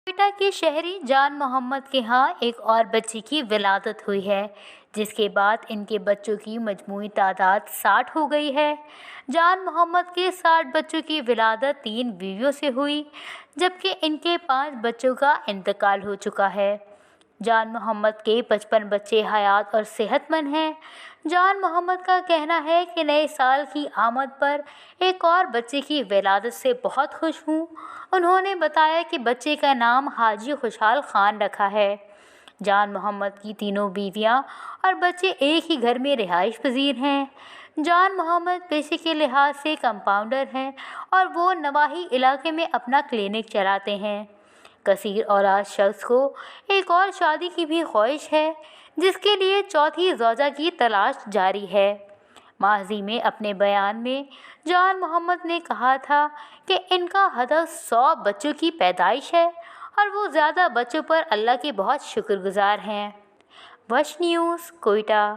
कोयटा के शहरी जान मोहम्मद के यहाँ एक और बच्ची की विलादत हुई है, जिसके बाद इनके बच्चों की मजमूई तादाद 60 हो गई है। जान मोहम्मद के 60 बच्चों की विलादत 3 बीवियों से हुई, जबकि इनके 5 बच्चों का इंतकाल हो चुका है। जान मोहम्मद के 55 बच्चे हयात और सेहतमंद हैं। जान मोहम्मद का कहना है कि नए साल की आमद पर एक और बच्चे की विलादत से बहुत खुश हूँ। उन्होंने बताया कि बच्चे का नाम हाजी खुशहाल खान रखा है। जान मोहम्मद की तीनों बीवियां और बच्चे एक ही घर में रिहाइश पजीर हैं। जान मोहम्मद पेशे के लिहाज से कंपाउंडर हैं और वो नवाही इलाके में अपना क्लिनिक चलाते हैं। कसीर औलाद शख्स को एक और शादी की भी ख्वाहिश है, जिसके लिए चौथी ज़ौजा की तलाश जारी है। माजी में अपने बयान में जान मोहम्मद ने कहा था कि इनका हदफ 100 बच्चों की पैदाइश है और वो ज़्यादा बच्चों पर अल्लाह के बहुत शुक्रगुजार हैं। वश न्यूज़, कोयटा।